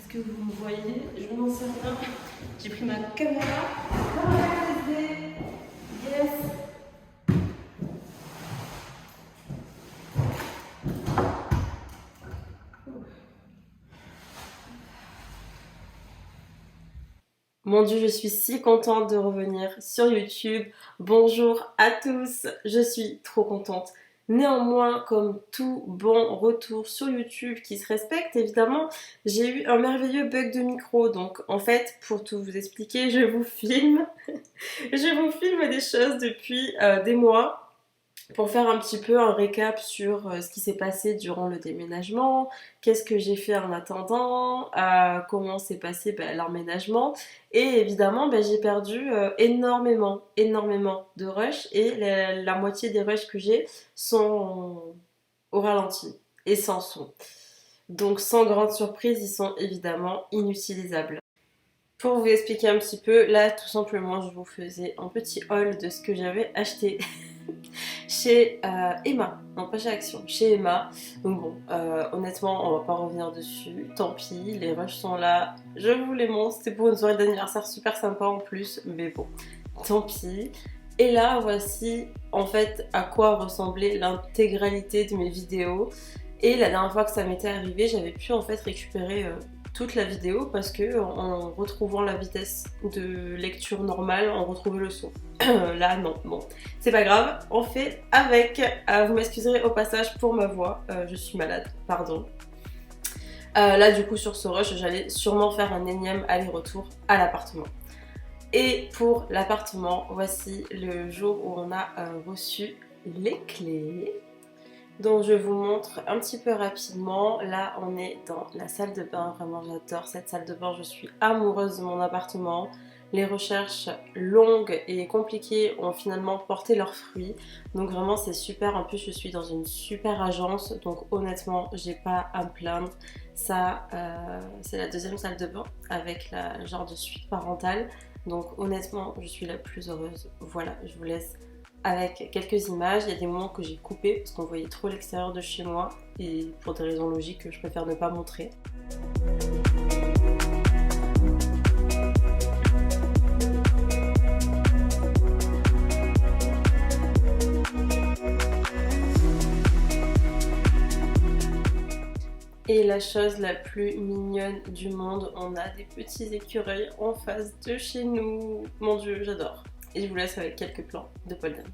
que vous me voyez? Je n'en sais rien. J'ai pris ma caméra. Ah, yes. Mon Dieu, je suis si contente de revenir sur YouTube. Bonjour à tous, je suis trop contente. Néanmoins, comme tout bon retour sur YouTube qui se respecte, évidemment, j'ai eu un merveilleux bug de micro. Donc, en fait, pour tout vous expliquer, je vous filme. Je vous filme des choses depuis des mois pour faire un petit peu un récap sur ce qui s'est passé durant le déménagement, qu'est-ce que j'ai fait en attendant, comment s'est passé l'emménagement. Et évidemment, j'ai perdu énormément de rushs et la moitié des rushs que j'ai sont au ralenti et sans son. Donc sans grande surprise, ils sont évidemment inutilisables. Pour vous expliquer un petit peu, là tout simplement je vous faisais un petit haul de ce que j'avais acheté chez Emma, non pas chez Action, chez Emma. Donc bon, honnêtement on va pas revenir dessus, tant pis, les rushs sont là, je vous les montre, c'était pour une soirée d'anniversaire super sympa en plus, mais bon, tant pis. Et là voici en fait à quoi ressemblait l'intégralité de mes vidéos. Et la dernière fois que ça m'était arrivé, j'avais pu en fait récupérer toute la vidéo parce que en retrouvant la vitesse de lecture normale, on retrouvait le son. Là non, bon, c'est pas grave, on fait avec. Vous m'excuserez au passage pour ma voix, je suis malade, pardon. Là du coup sur ce rush, j'allais sûrement faire un énième aller-retour à l'appartement. Et pour l'appartement, voici le jour où on a reçu les clés. Donc je vous montre un petit peu rapidement. Là on est dans la salle de bain, vraiment j'adore cette salle de bain, je suis amoureuse de mon appartement. Les recherches longues et compliquées ont finalement porté leurs fruits. Donc vraiment c'est super, en plus je suis dans une super agence, donc honnêtement j'ai pas à me plaindre. Ça c'est la deuxième salle de bain avec la genre de suite parentale. Donc honnêtement je suis la plus heureuse. Voilà, je vous laisse avec quelques images. Il y a des moments que j'ai coupés parce qu'on voyait trop l'extérieur de chez moi et pour des raisons logiques je préfère ne pas montrer. Et la chose la plus mignonne du monde, on a des petits écureuils en face de chez nous. Mon Dieu, j'adore. Et je vous laisse avec quelques plans de pole dance.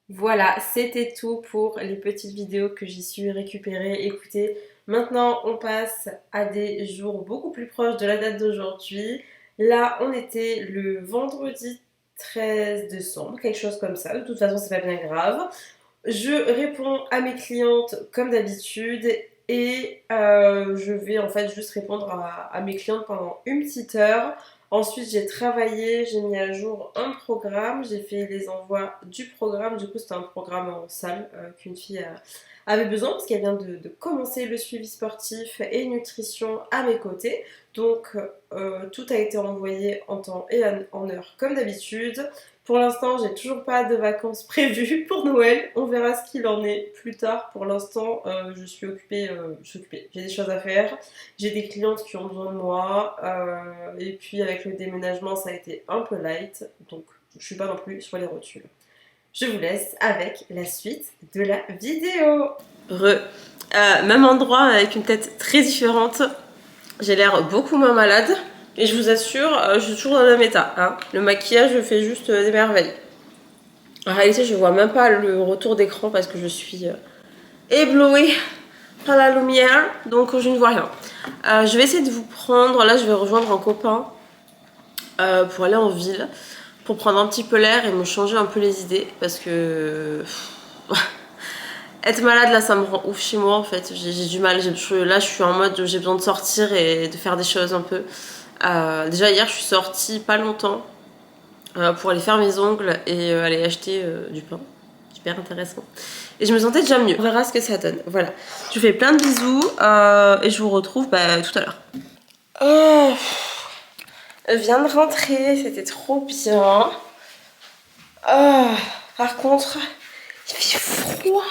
Voilà, c'était tout pour les petites vidéos que j'ai su récupérer. Écoutez, maintenant on passe à des jours beaucoup plus proches de la date d'aujourd'hui. Là, on était le vendredi 13 décembre, quelque chose comme ça. De toute façon, c'est pas bien grave. Je réponds à mes clientes comme d'habitude et je vais en fait juste répondre à mes clientes pendant une petite heure. Ensuite, j'ai travaillé, j'ai mis à jour un programme, j'ai fait les envois du programme. Du coup, c'était un programme en salle qu'une fille avait besoin parce qu'elle vient de commencer le suivi sportif et nutrition à mes côtés. Donc, tout a été envoyé en temps et en heure comme d'habitude. Pour l'instant, j'ai toujours pas de vacances prévues pour Noël. On verra ce qu'il en est plus tard. Pour l'instant, je suis occupée. J'ai des choses à faire. J'ai des clientes qui ont besoin de moi. Et puis avec le déménagement, ça a été un peu light. Donc, je suis pas non plus sur les rotules. Je vous laisse avec la suite de la vidéo. Même endroit avec une tête très différente. J'ai l'air beaucoup moins malade. Et je vous assure, je suis toujours dans le même état. Hein. Le maquillage fait juste des merveilles. En réalité, je vois même pas le retour d'écran parce que je suis éblouie par la lumière. Donc je ne vois rien. Je vais essayer de vous prendre... Là, je vais rejoindre un copain pour aller en ville. Pour prendre un petit peu l'air et me changer un peu les idées. Parce que... Être malade, là, ça me rend ouf chez moi, en fait. J'ai du mal. Là, je suis en mode j'ai besoin de sortir et de faire des choses un peu. Déjà, hier, je suis sortie pas longtemps pour aller faire mes ongles et aller acheter du pain. Super intéressant. Et je me sentais déjà mieux. On verra ce que ça donne. Voilà. Je vous fais plein de bisous et je vous retrouve tout à l'heure. Oh, elle vient de rentrer. C'était trop bien. Oh, par contre, il fait froid.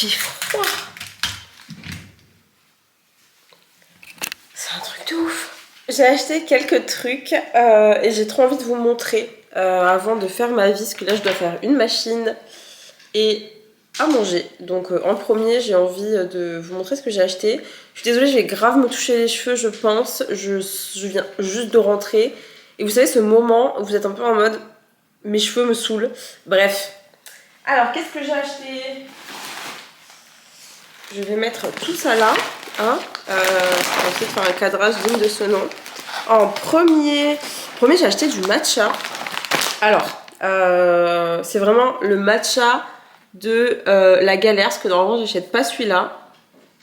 Il fait froid. C'est un truc de ouf. J'ai acheté quelques trucs et j'ai trop envie de vous montrer avant de faire ma vis, que là je dois faire une machine et à manger. Donc en premier, j'ai envie de vous montrer ce que j'ai acheté. Je suis désolée, je vais grave me toucher les cheveux, je pense. Je viens juste de rentrer. Et vous savez, ce moment où vous êtes un peu en mode mes cheveux me saoulent. Bref. Alors, qu'est-ce que j'ai acheté? Je vais mettre tout ça là. Hein, on va essayer de faire un cadrage digne de ce nom. En premier j'ai acheté du matcha. Alors, c'est vraiment le matcha de la galère, parce que normalement j'achète pas celui-là.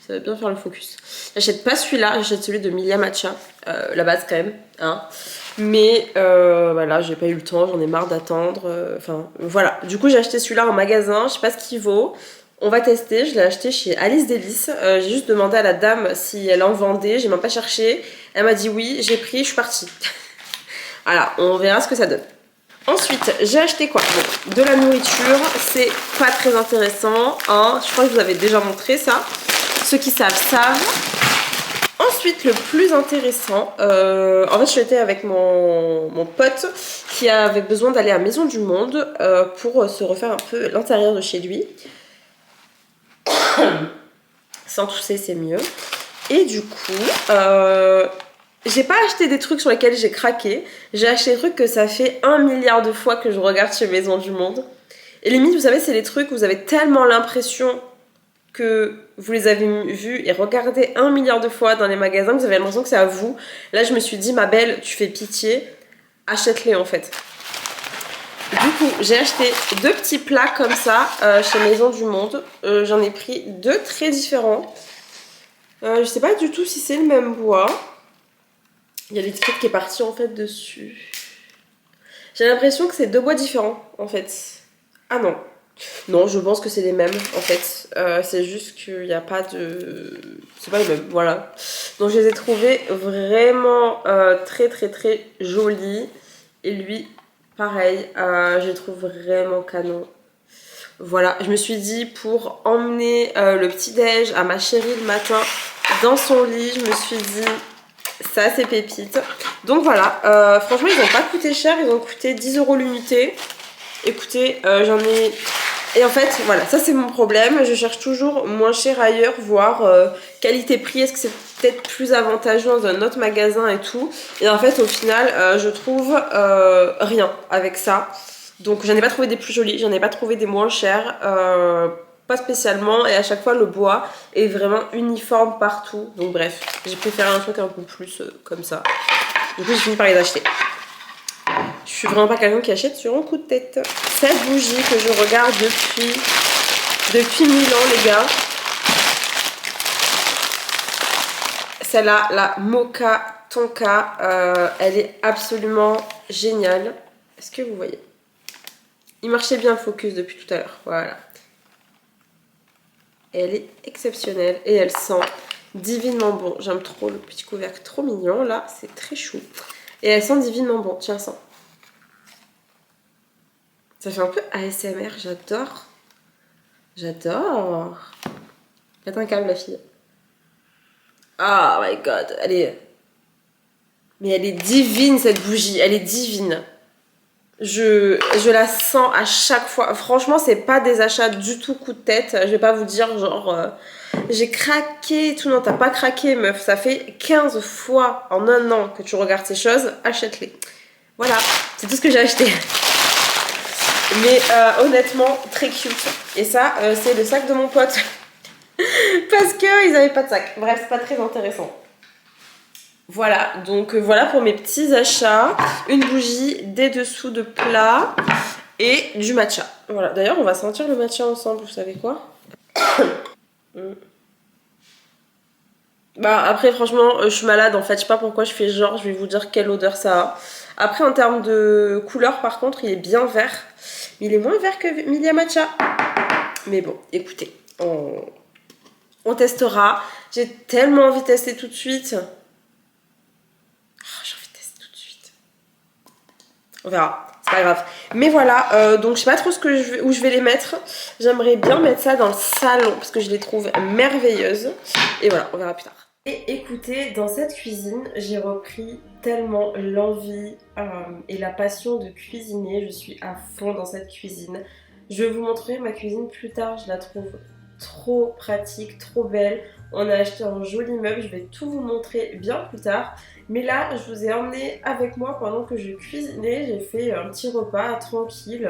Ça va bien faire le focus. J'achète pas celui-là, j'achète celui de Milia Matcha, la base quand même. Hein. Mais voilà, j'ai pas eu le temps, j'en ai marre d'attendre. Enfin, voilà. Du coup, j'ai acheté celui-là en magasin, je sais pas ce qu'il vaut. On va tester, je l'ai acheté chez Alice Délices. J'ai juste demandé à la dame si elle en vendait, j'ai même pas cherché. Elle m'a dit oui, j'ai pris, je suis partie. Voilà, on verra ce que ça donne. Ensuite, j'ai acheté quoi? Bon, de la nourriture, c'est pas très intéressant. Hein. Je crois que je vous avais déjà montré ça. Ceux qui savent, savent. Ensuite, le plus intéressant, en fait, j'étais avec mon pote qui avait besoin d'aller à Maison du Monde pour se refaire un peu l'intérieur de chez lui. Sans tousser, c'est mieux. Et du coup, j'ai pas acheté des trucs sur lesquels j'ai craqué. J'ai acheté des trucs que ça fait 1 milliard de fois que je regarde chez Maison du Monde. Et limite, vous savez, c'est les trucs où vous avez tellement l'impression que vous les avez vus et regardés 1 milliard de fois dans les magasins que vous avez l'impression que c'est à vous. Là, je me suis dit, ma belle, tu fais pitié, achète-les en fait. Du coup, j'ai acheté 2 petits plats comme ça chez Maison du Monde. J'en ai pris 2 très différents. Je sais pas du tout si c'est le même bois. Il y a l'étiquette qui est partie en fait dessus. J'ai l'impression que c'est 2 bois différents en fait. Ah non. Non, je pense que c'est les mêmes en fait. C'est juste qu'il n'y a pas de... C'est pas les mêmes, voilà. Donc je les ai trouvés vraiment très très très jolis. Et lui, pareil, je les trouve vraiment canon. Voilà, je me suis dit pour emmener le petit-déj à ma chérie le matin dans son lit, je me suis dit ça c'est pépite. Donc voilà, franchement ils n'ont pas coûté cher, ils ont coûté 10 € l'unité. Écoutez, j'en ai... Et en fait, voilà, ça c'est mon problème. Je cherche toujours moins cher ailleurs, voire qualité-prix. Est-ce que c'est peut-être plus avantageux dans un autre magasin et tout. Et en fait, au final, je trouve rien avec ça. Donc j'en ai pas trouvé des plus jolis, j'en ai pas trouvé des moins chers. Pas spécialement. Et à chaque fois, le bois est vraiment uniforme partout. Donc bref, j'ai préféré un truc un peu plus comme ça. Du coup, j'ai fini par les acheter. Je suis vraiment pas quelqu'un qui achète sur un coup de tête. Cette bougie que je regarde depuis 1000 ans, les gars. Celle-là, la Mocha Tonka, elle est absolument géniale. Est-ce que vous voyez? Il marchait bien le focus depuis tout à l'heure. Voilà. Et elle est exceptionnelle et elle sent divinement bon. J'aime trop le petit couvercle, trop mignon. Là, c'est très chou. Et elle sent divinement bon. Tiens, sens. Ça fait un peu ASMR, j'adore. J'adore. Faites un câble, la fille. Oh my god, elle est... Mais elle est divine, cette bougie. Elle est divine. Je la sens à chaque fois. Franchement, c'est pas des achats du tout coup de tête. Je vais pas vous dire genre... j'ai craqué et tout. Non, t'as pas craqué, meuf. Ça fait 15 fois en un an que tu regardes ces choses. Achète-les. Voilà, c'est tout ce que j'ai acheté. Mais honnêtement, très cute. Et ça, c'est le sac de mon pote. Parce qu'ils avaient pas de sac. Bref, c'est pas très intéressant. Voilà, donc voilà pour mes petits achats. Une bougie, des dessous de plat et du matcha. Voilà, d'ailleurs, on va sentir le matcha ensemble, vous savez quoi? Bah après, franchement, je suis malade en fait. Je sais pas pourquoi je fais genre, je vais vous dire quelle odeur ça a. Après, en termes de couleur, par contre, il est bien vert. Mais il est moins vert que Milia Matcha. Mais bon, écoutez, on testera. J'ai tellement envie de tester tout de suite. J'ai envie de tester tout de suite. On verra, c'est pas grave. Mais voilà, donc je sais pas trop où je vais les mettre. J'aimerais bien mettre ça dans le salon parce que je les trouve merveilleuses. Et voilà, on verra plus tard. Et écoutez, dans cette cuisine, j'ai repris tellement l'envie et la passion de cuisiner. Je suis à fond dans cette cuisine. Je vais vous montrer ma cuisine plus tard, je la trouve trop pratique, trop belle. On a acheté un joli meuble, je vais tout vous montrer bien plus tard. Mais là, je vous ai emmené avec moi pendant que je cuisinais. J'ai fait un petit repas tranquille,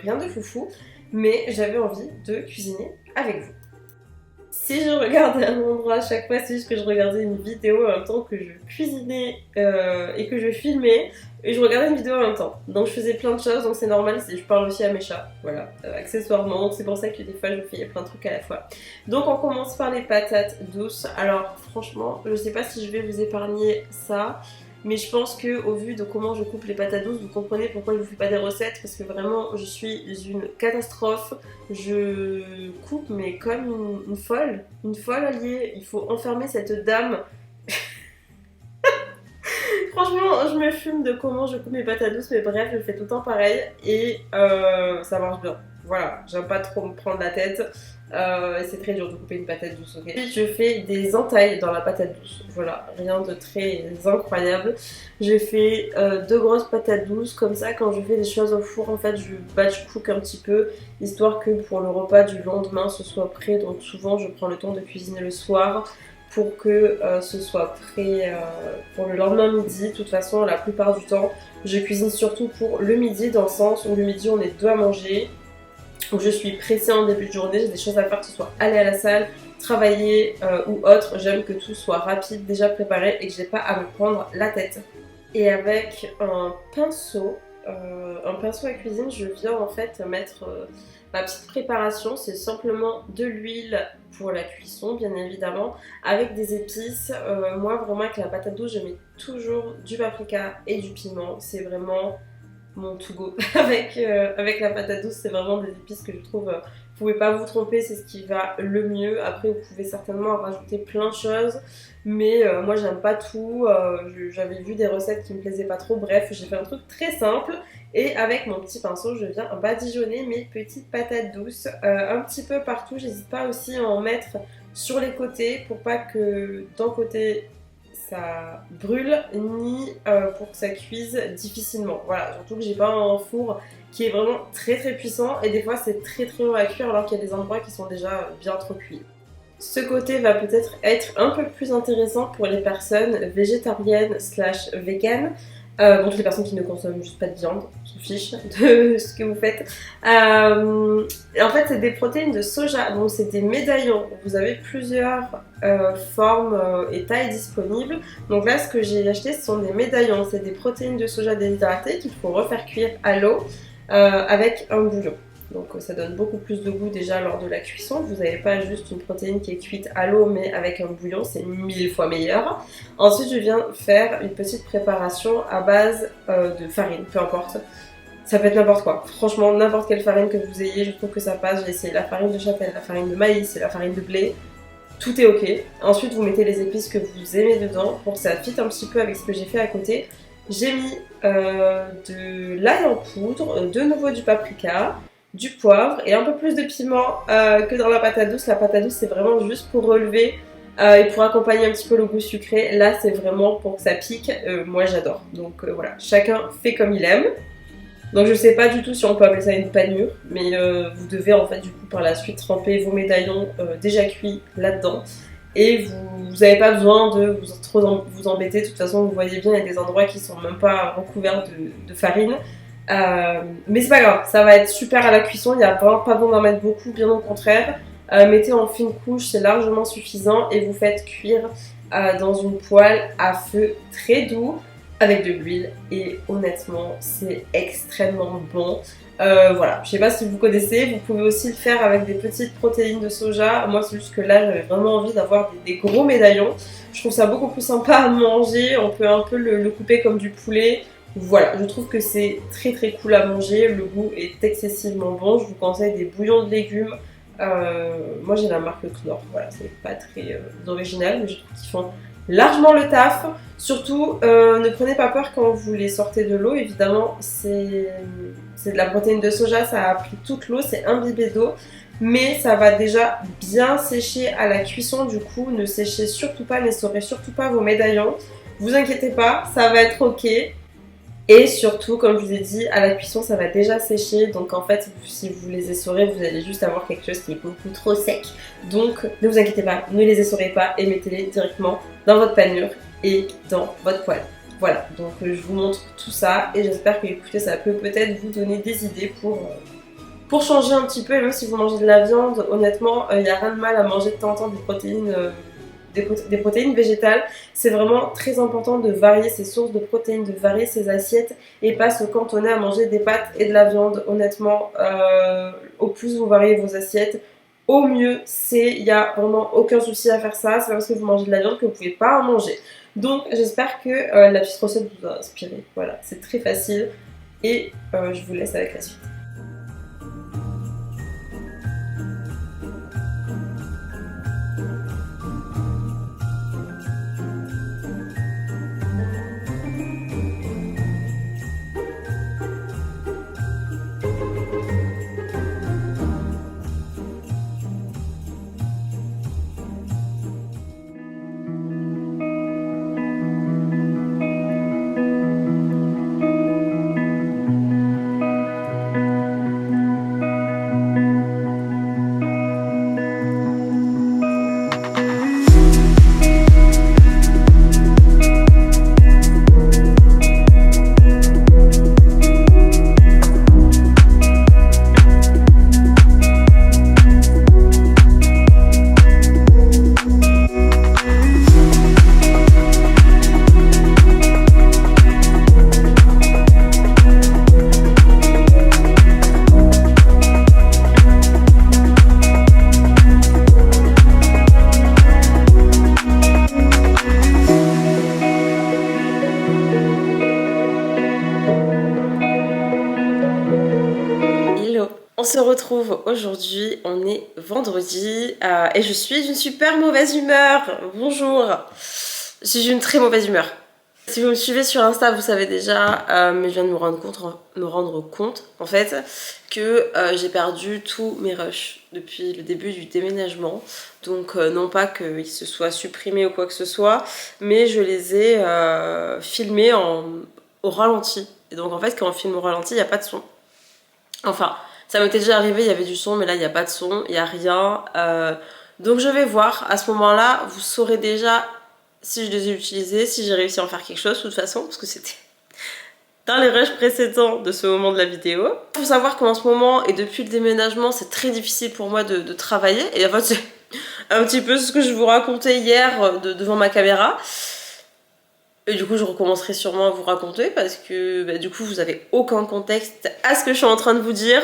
rien de foufou. Mais j'avais envie de cuisiner avec vous. Si je regardais un endroit à chaque fois, c'est juste que je regardais une vidéo en même temps que je cuisinais et que je filmais. Et je regardais une vidéo en même temps. Donc je faisais plein de choses, donc c'est normal, je parle aussi à mes chats, voilà, accessoirement. Donc c'est pour ça que des fois je fais plein de trucs à la fois. Donc on commence par les patates douces. Alors franchement, je sais pas si je vais vous épargner ça. Mais je pense que au vu de comment je coupe les patates douces, vous comprenez pourquoi je vous fais pas des recettes, parce que vraiment je suis une catastrophe. Je coupe mais comme une folle alliée. Il faut enfermer cette dame. Franchement, je me fume de comment je coupe mes patates douces, mais bref, je fais tout le temps pareil et ça marche bien. Voilà, j'aime pas trop me prendre la tête. C'est très dur de couper une patate douce, ok. Puis je fais des entailles dans la patate douce. Voilà, rien de très incroyable. Je fais 2 grosses patates douces, comme ça quand je fais des choses au four, en fait, je batch cook un petit peu, histoire que pour le repas du lendemain, ce soit prêt. Donc souvent, je prends le temps de cuisiner le soir pour que ce soit prêt pour le lendemain midi. De toute façon, la plupart du temps, je cuisine surtout pour le midi, dans le sens où le midi, on est deux à manger. Donc je suis pressée en début de journée, j'ai des choses à faire, que ce soit aller à la salle, travailler ou autre. J'aime que tout soit rapide, déjà préparé et que j'ai pas à me prendre la tête. Et avec un pinceau à cuisine, je viens en fait mettre ma petite préparation. C'est simplement de l'huile pour la cuisson, bien évidemment, avec des épices. Moi, vraiment, avec la patate douce, je mets toujours du paprika et du piment. C'est vraiment mon to go avec la patate douce. C'est vraiment des épices que je trouve vous pouvez pas vous tromper, c'est ce qui va le mieux. Après vous pouvez certainement rajouter plein de choses, mais moi j'aime pas tout. J'avais vu des recettes qui me plaisaient pas trop. Bref, j'ai fait un truc très simple et avec mon petit pinceau je viens badigeonner mes petites patates douces un petit peu partout. J'hésite pas aussi à en mettre sur les côtés pour pas que d'un côté ça brûle, ni pour que ça cuise difficilement. Voilà, surtout que j'ai pas un four qui est vraiment très très puissant et des fois c'est très très long à cuire alors qu'il y a des endroits qui sont déjà bien trop cuits. Ce côté va peut-être être un peu plus intéressant pour les personnes végétariennes slash véganes. Bon, toutes les personnes qui ne consomment juste pas de viande, on s'en fiche de ce que vous faites. Et en fait, c'est des protéines de soja, donc c'est des médaillons. Vous avez plusieurs formes et tailles disponibles. Donc là, ce que j'ai acheté, ce sont des médaillons. C'est des protéines de soja déshydratées qu'il faut refaire cuire à l'eau avec un bouillon. Donc ça donne beaucoup plus de goût déjà lors de la cuisson. Vous n'avez pas juste une protéine qui est cuite à l'eau mais avec un bouillon, c'est 1000 fois meilleur. Ensuite je viens faire une petite préparation à base de farine, peu importe. Ça peut être n'importe quoi. Franchement, n'importe quelle farine que vous ayez, je trouve que ça passe. J'ai essayé la farine de châtaigne, la farine de maïs et la farine de blé. Tout est ok. Ensuite vous mettez les épices que vous aimez dedans pour que ça fitte un petit peu avec ce que j'ai fait à côté. J'ai mis de l'ail en poudre, de nouveau du paprika, du poivre et un peu plus de piment que dans la patate douce. La patate douce c'est vraiment juste pour relever et pour accompagner un petit peu le goût sucré. Là c'est vraiment pour que ça pique. Moi j'adore. Donc voilà, chacun fait comme il aime. Donc je sais pas du tout si on peut appeler ça une panure, mais vous devez en fait du coup par la suite tremper vos médaillons déjà cuits là-dedans. Et vous n'avez pas besoin de vous embêter, de toute façon vous voyez bien il y a des endroits qui sont même pas recouverts de farine. Mais c'est pas grave, ça va être super à la cuisson, il n'y a vraiment pas besoin d'en mettre beaucoup, bien au contraire. Mettez en fine couche, c'est largement suffisant et vous faites cuire dans une poêle à feu très doux avec de l'huile et honnêtement c'est extrêmement bon. Voilà, je sais pas si vous connaissez, vous pouvez aussi le faire avec des petites protéines de soja. Moi c'est juste que là j'avais vraiment envie d'avoir des gros médaillons. Je trouve ça beaucoup plus sympa à manger, on peut un peu le couper comme du poulet. Voilà, je trouve que c'est très très cool à manger, le goût est excessivement bon. Je vous conseille des bouillons de légumes. Moi j'ai la marque Knorr, voilà, c'est pas très original, mais je trouve qu'ils font largement le taf. Surtout, ne prenez pas peur quand vous les sortez de l'eau, évidemment, c'est de la protéine de soja, ça a pris toute l'eau, c'est imbibé d'eau, mais ça va déjà bien sécher à la cuisson, du coup, ne séchez surtout pas, n'essorez surtout pas vos médaillons. Vous inquiétez pas, ça va être ok. Et surtout, comme je vous ai dit, à la cuisson, ça va déjà sécher. Donc en fait, si vous les essorez, vous allez juste avoir quelque chose qui est beaucoup trop sec. Donc ne vous inquiétez pas, ne les essorez pas et mettez-les directement dans votre panure et dans votre poêle. Voilà, donc je vous montre tout ça et j'espère que écoutez, ça peut peut-être vous donner des idées pour changer un petit peu. Et même si vous mangez de la viande, honnêtement, il n'y a rien de mal à manger de temps en temps des protéines. Des protéines végétales, c'est vraiment très important de varier ses sources de protéines, de varier ses assiettes et pas se cantonner à manger des pâtes et de la viande. Honnêtement, au plus vous variez vos assiettes, au mieux c'est. Il n'y a vraiment aucun souci à faire ça. C'est pas parce que vous mangez de la viande que vous pouvez pas en manger. Donc j'espère que la petite recette vous a inspiré. Voilà, c'est très facile et je vous laisse avec la suite. On se retrouve aujourd'hui, on est vendredi et je suis d'une super mauvaise humeur. Bonjour, je suis d'une très mauvaise humeur. Si vous me suivez sur Insta, vous savez déjà, mais je viens de me rendre compte en fait que j'ai perdu tous mes rushs depuis le début du déménagement. Donc non pas qu'ils se soient supprimés ou quoi que ce soit, mais je les ai filmés au ralenti. Et donc en fait quand on filme au ralenti, il n'y a pas de son. Enfin, ça m'était déjà arrivé, il y avait du son, mais là il n'y a pas de son, il n'y a rien. Donc je vais voir, à ce moment-là, vous saurez déjà si je les ai utilisés, si j'ai réussi à en faire quelque chose, de toute façon, parce que c'était dans les rushs précédents de ce moment de la vidéo. Il faut savoir qu'en ce moment, et depuis le déménagement, c'est très difficile pour moi de travailler. Et en fait, c'est un petit peu ce que je vous racontais hier devant ma caméra. Et du coup, je recommencerai sûrement à vous raconter parce que du coup, vous avez aucun contexte à ce que je suis en train de vous dire.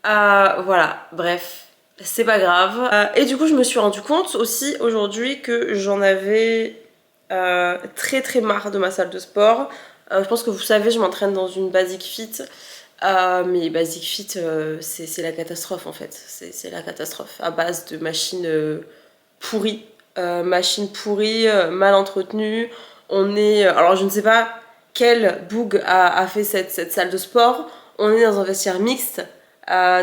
Voilà, bref, c'est pas grave. Et du coup, je me suis rendu compte aussi aujourd'hui que j'en avais très très marre de ma salle de sport. Je pense que vous savez, je m'entraîne dans une Basic Fit. Mais Basic Fit, c'est la catastrophe en fait. C'est la catastrophe à base de machines pourries. Machines pourries, mal entretenues. On est. Alors, je ne sais pas quel boug a fait cette salle de sport. On est dans un vestiaire mixte.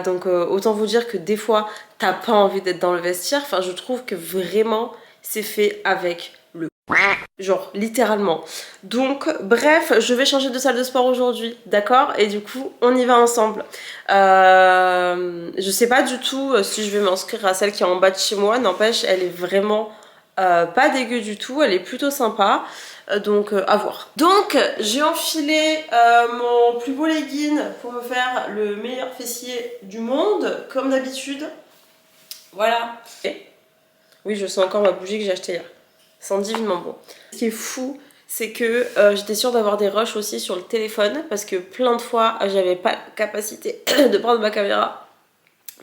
Donc, autant vous dire que des fois, t'as pas envie d'être dans le vestiaire. Enfin, je trouve que vraiment, c'est fait avec le. Genre, littéralement. Donc, bref, je vais changer de salle de sport aujourd'hui, d'accord? Et du coup, on y va ensemble. Je sais pas du tout si je vais m'inscrire à celle qui est en bas de chez moi. N'empêche, elle est vraiment pas dégueu du tout. Elle est plutôt sympa. Donc, à voir. Donc, j'ai enfilé mon plus beau legging pour me faire le meilleur fessier du monde, comme d'habitude. Voilà. Oui, je sens encore ma bougie que j'ai achetée hier. Ça sent divinement bon. Ce qui est fou, c'est que j'étais sûre d'avoir des rushs aussi sur le téléphone parce que plein de fois, j'avais pas la capacité de prendre ma caméra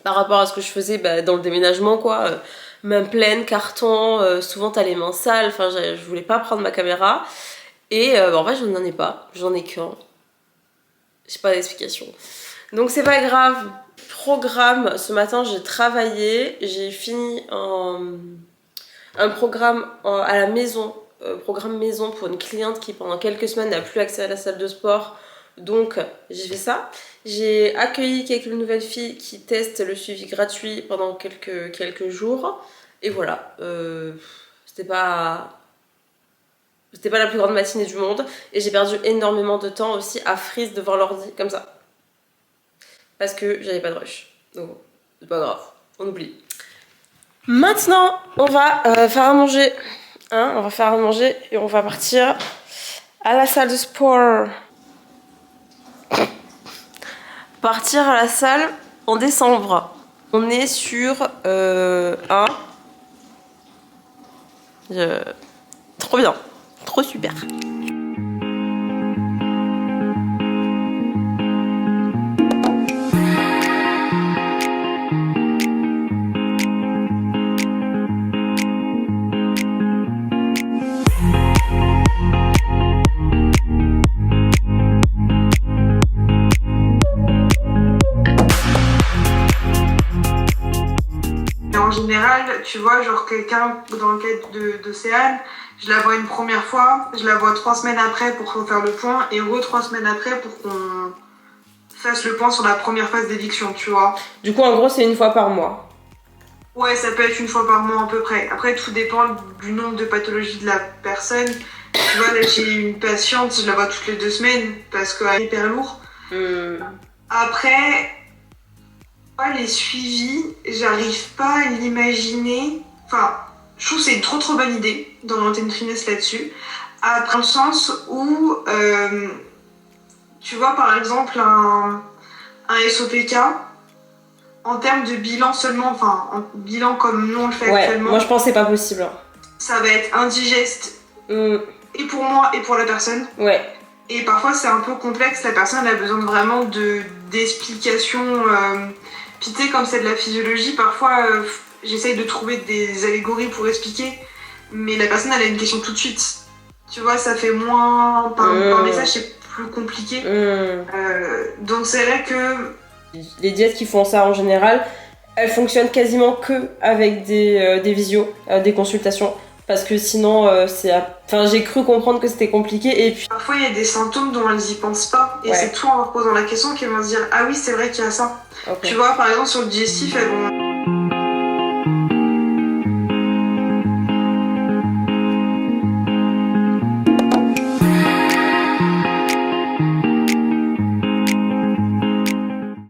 par rapport à ce que je faisais dans le déménagement, quoi. Main pleine, carton, souvent t'as les mains sales, enfin je voulais pas prendre ma caméra. Et en fait, je n'en ai pas, j'en ai qu'un. J'ai pas d'explication. Donc c'est pas grave. Programme, ce matin j'ai travaillé, j'ai fini un programme à la maison, programme maison pour une cliente qui pendant quelques semaines n'a plus accès à la salle de sport. Donc j'ai fait ça. J'ai accueilli quelques nouvelles filles qui testent le suivi gratuit pendant quelques jours. Et voilà, c'était pas la plus grande matinée du monde. Et j'ai perdu énormément de temps aussi à freeze devant l'ordi, comme ça. Parce que j'avais pas de rush. Donc c'est pas grave, on oublie. Maintenant, on va faire à manger. Hein, on va faire à manger et on va partir à la salle de sport. Partir à la salle en décembre. On est sur trop bien, trop super. En général, tu vois, genre quelqu'un dans le cadre d'Océane, je la vois une première fois, je la vois 3 semaines après pour faire le point, et 3 semaines après pour qu'on fasse le point sur la première phase d'éviction, tu vois. Du coup, en gros, c'est une fois par mois. Ouais, ça peut être une fois par mois à peu près. Après, tout dépend du nombre de pathologies de la personne. Tu vois, là, j'ai une patiente, je la vois toutes les 2 semaines parce qu'elle est hyper lourde. Après, les suivis, j'arrive pas à l'imaginer. Enfin, je trouve que c'est une trop bonne idée d'orienter une finesse là-dessus. Après, dans le sens où, tu vois, par exemple, un SOPK, en termes de bilan seulement, enfin, en bilan comme nous on le fait actuellement. Moi je pense que c'est pas possible. Ça va être indigeste, et pour moi et pour la personne. Ouais. Et parfois c'est un peu complexe, la personne a besoin vraiment d'explications. Puis tu sais, comme c'est de la physiologie, parfois j'essaye de trouver des allégories pour expliquer, mais la personne elle a une question tout de suite. Tu vois, ça fait moins. Par message, c'est plus compliqué. Donc c'est vrai que. Les diètes qui font ça en général, elles fonctionnent quasiment que avec des visios, des consultations. Parce que sinon, enfin, j'ai cru comprendre que c'était compliqué et puis... Parfois, il y a des symptômes dont elles y pensent pas. Et c'est toi, en leur posant la question, qu'elles vont se dire « Ah oui, c'est vrai qu'il y a ça. Okay. » Tu vois, par exemple, sur le digestif, elles vont...